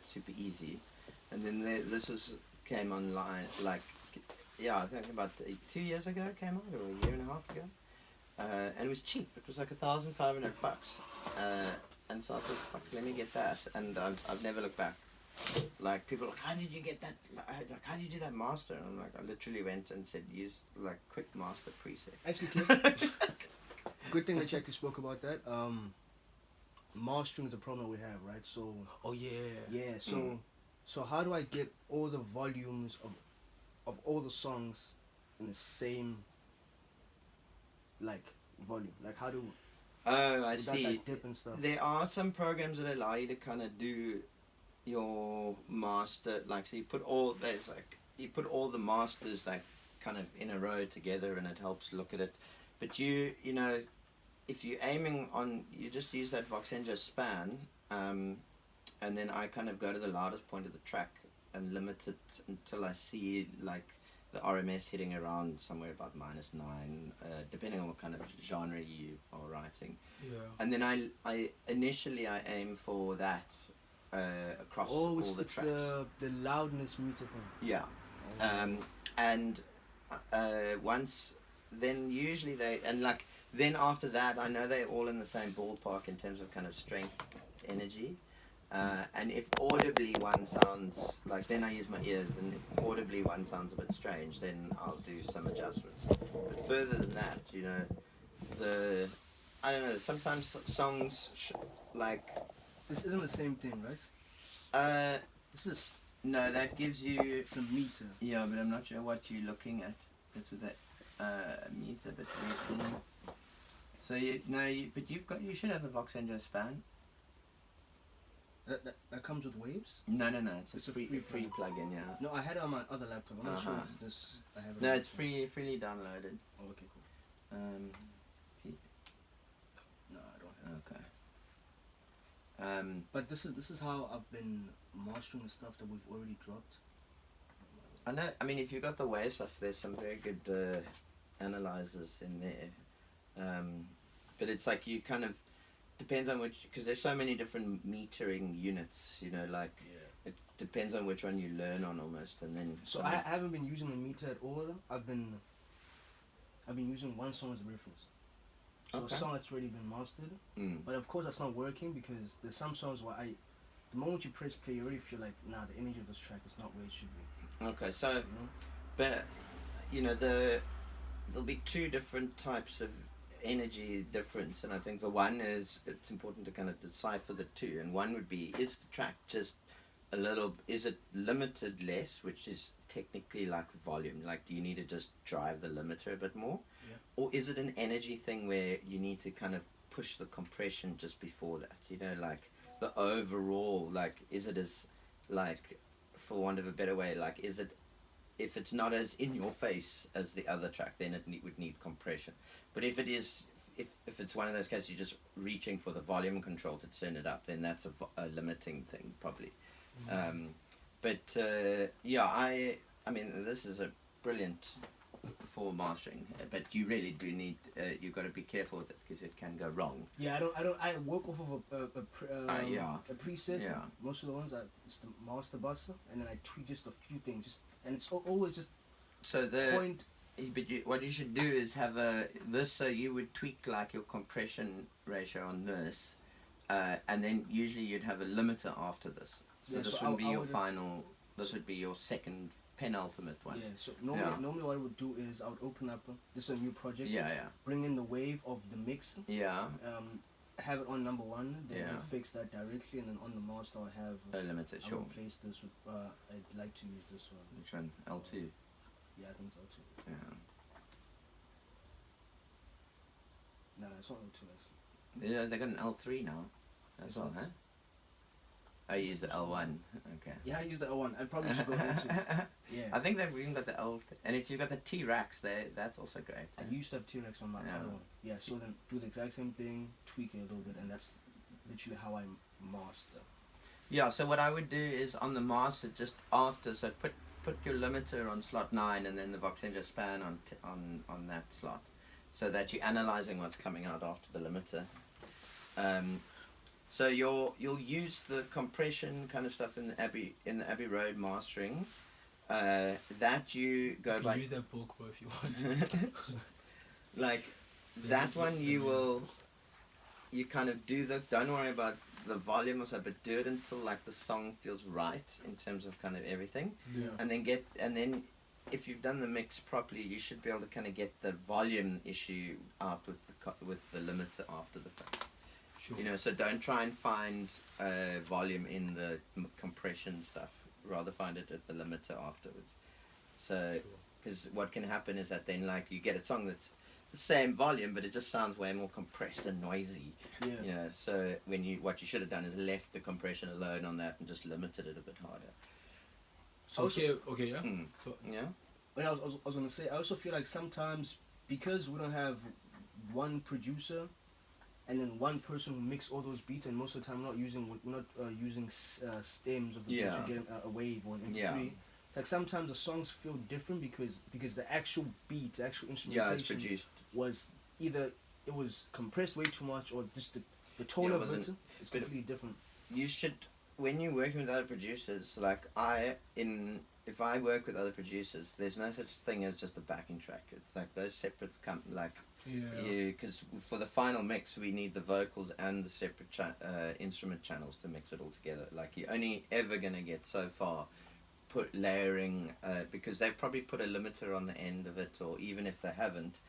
super easy. And then came online like, yeah, I think about 2 years ago it came out, or a year and a half ago. And it was cheap. It was like $1,500. And so I thought, fuck, let me get that. And I've never looked back. Like, people are like, how did you get that? Like, how did you do that master? And I'm like, I literally went and said, use like quick master preset. Actually, Cliff, good thing that you actually spoke about that. Mastering is a problem we have, right? So. Oh yeah. Yeah. So how do I get all the volumes of all the songs in the same like volume? Like how do? Oh, I see. That dip and stuff. There are some programs that allow you to kind of do your master, like, so you put all the masters like kind of in a row together, and it helps look at it. But you know, if you're aiming on, you just use that Voxenja span, and then I kind of go to the loudest point of the track and limit it until I see like the RMS hitting around somewhere about -9, depending on what kind of genre you are writing. Yeah. And then I initially aim for that across all the tracks. The loudness meter thing. Yeah. And once, then usually then after that, I know they're all in the same ballpark in terms of kind of strength, energy. And if audibly one sounds like, then I use my ears, and if audibly one sounds a bit strange, then I'll do some adjustments. But further than that, you know, I don't know, sometimes songs like... This isn't the same thing, right? This is... No, that gives you... the meter. Yeah, but I'm not sure what you're looking at. It's with that meter, but so you should have the Voxenja span. That comes with waves? No, it's a free plugin, yeah. No, I had it on my other laptop. I'm not sure if this I have it. No, it's freely downloaded. Oh, okay, cool. No, I don't have it. Okay. But this is how I've been mastering the stuff that we've already dropped. I know. I mean, if you've got the wave stuff, there's some very good analyzers in there. But it's like you kind of depends on which, because there's so many different metering units. You know, like it depends on which one you learn on almost, and then. So I haven't been using the meter at all. I've been using one song as a reference. So a song that's already been mastered. But of course that's not working because there's some songs where the moment you press play, you already feel like, nah, the energy of this track is not where it should be. Okay, so, but, you know, there'll be two different types of energy difference, and I think the one is, it's important to kind of decipher the two, and one would be, is the track just is it limited less, which is technically like the volume, like do you need to just drive the limiter a bit more? Or is it an energy thing where you need to kind of push the compression just before that? You know, like the overall, like, is it as, like, for want of a better way, like, is it, if it's not as in your face as the other track, then it would need compression. But if it is, if it's one of those cases you're just reaching for the volume control to turn it up, then that's a limiting thing, probably. Yeah, I mean, this is a brilliant for mastering, but you really do need, you've got to be careful with it because it can go wrong. Yeah, I work off of a preset. Yeah. Most of the ones it's the master buster, and then I tweak just a few things, and it's always just so point. But what you should do is have this, so you would tweak like your compression ratio on this, and then usually you'd have a limiter after this. So this would be your final. This would be your second penultimate one. Yeah. So normally what I would do is I would open up. This is a new project. Yeah. Bring in the wave of the mix. Yeah. Have it on number one. Then Yeah. I fix that directly, and then on the master I have a limiter. Sure. I'll replace this with. I'd like to use this one. Which one? L2. Yeah, I think it's L2. Yeah. No, it's not L2 actually. Yeah, they got an L3 now. That's all, huh? I use the L1. Okay. Yeah, I use the L1. I probably should go L2. Yeah. I think they've even got the L, and if you've got the T-Rax there, that's also great. I used to have T-Rex on my other one. Yeah, so then do the exact same thing, tweak it a little bit, and that's literally how I master. Yeah, so what I would do is on the master, just after, so put your limiter on slot 9 and then the Voxenja span on that slot, so that you're analyzing what's coming out after the limiter. So you'll use the compression kind of stuff in the Abbey Road mastering. That you go You by. can use that book if you want. Like that one, you kind of do the. Don't worry about the volume or so, but do it until like the song feels right in terms of kind of everything, Yeah. and then if you've done the mix properly, you should be able to kind of get the volume issue out with the limiter after the fact. Sure. You know, so don't try and find volume in the compression stuff. Rather find it at the limiter afterwards. So, because what can happen is that then like you get a song that's the same volume, but it just sounds way more compressed and noisy. Yeah. You know, so what you should have done is left the compression alone on that and just limited it a bit harder. So okay, yeah. So Yeah. But I was gonna say, I also feel like sometimes because we don't have one producer and then one person who makes all those beats, and most of the time we're not using stems of the beats, Yeah. we're getting a wave or an MP3. Yeah. It's like sometimes the songs feel different because the actual beat, the actual Yeah, it's instrumentation produced. was either it was compressed way too much or just the tone Yeah, it of it wasn't- is but- completely different. You should, when you're working with other producers, like if I work with other producers, there's no such thing as just a backing track. It's like those separates come like because for the final mix we need the vocals and the separate instrument channels to mix it all together. Like you're only ever gonna get so far put layering because they've probably put a limiter on the end of it, or even if they haven't,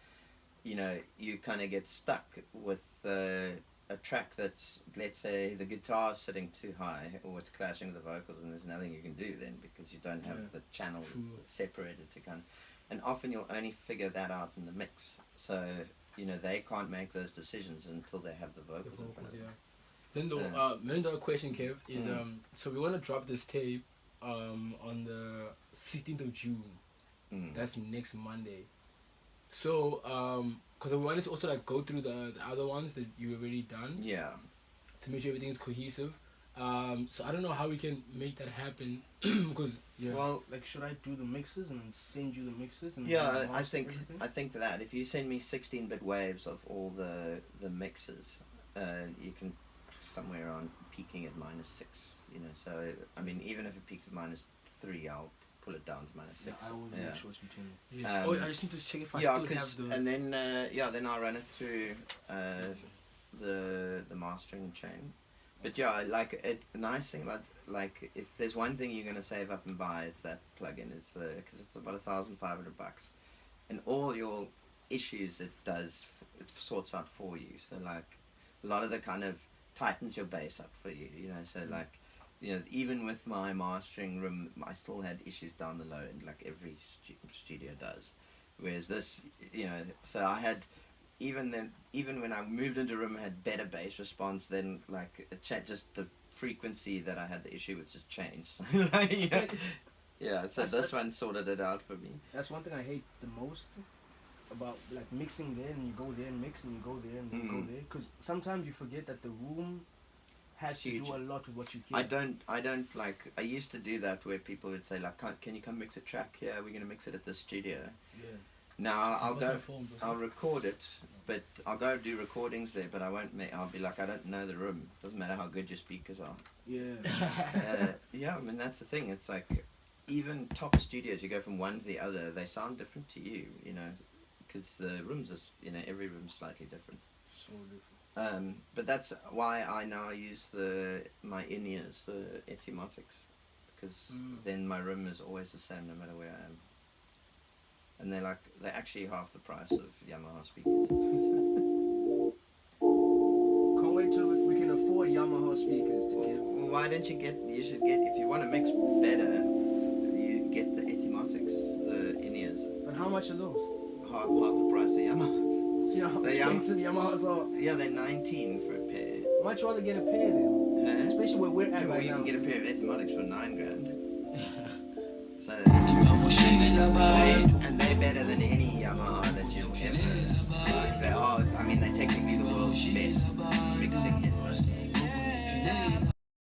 you know, you kind of get stuck with a track that's, let's say, the guitar's sitting too high or it's clashing with the vocals, and there's nothing you can do then because you don't have the channel separated to kind of, and often you'll only figure that out in the mix. So, you know, they can't make those decisions until they have the vocals in front of them. Then the other question, Kev, is so we want to drop this tape on the 16th of June. That's next Monday. So because we wanted to also like go through the other ones that you already done. Yeah. To make sure everything is cohesive. So I don't know how we can make that happen because Well, Like, should I do the mixes and then send you the mixes? And yeah, then I master think everything? that if you send me 16-bit waves of all the mixes, you can somewhere around peaking at -6. You know, so I mean, even if it peaks at -3, I'll pull it down to -6. Yeah, I will make sure it's between you. I just need to check if I Yeah, still have the. and then then I'll run it through the mastering chain. But yeah, like the nice thing about, like, if there's one thing you're gonna save up and buy, it's that plugin. It's because it's about $1,500, and all your issues it sorts out for you. So like a lot of the kind of tightens your bass up for you. You know, so like, you know, even with my mastering room, I still had issues down the low end, like every studio does. Whereas this, you know, so I had, even when I moved into a room, I had better bass response. Then like just the frequency that I had the issue with just changed. Like, you know, yeah, so this one sorted it out for me. That's one thing I hate the most about like mixing there, and you go there and mix, and you go there and you go there, because sometimes you forget that the room has to do a lot with what you hear. I don't like, I used to do that where people would say like, can you come mix a track here? We're gonna mix it at the studio. Yeah. Now I'll record it, but I'll go do recordings there, but I won't I'll be like, I don't know the room. Doesn't matter how good your speakers are. Yeah. Yeah, I mean, that's the thing. It's like, even top studios, you go from one to the other, they sound different to you, you know, because the rooms are, you know, every room's slightly different. So different. But that's why I now use my in-ears, the Etymatics, because then my room is always the same no matter where I am. And they're actually half the price of Yamaha speakers. Can't wait till we can afford Yamaha speakers to give. Well, why don't you should get, if you want to mix better, you get the Etymatics, the in-ears. But how much are those? Half the price of Yamaha. You know how expensive Yamahas are. Yeah, they're 19 for a pair. Much rather get a pair then. Huh? Especially where we're at Well, right you now. can get a pair of Etymatics for $9,000. So, and they're better than any Yamaha that you'll ever. They are. I mean, they're technically the world's best mixing headphones.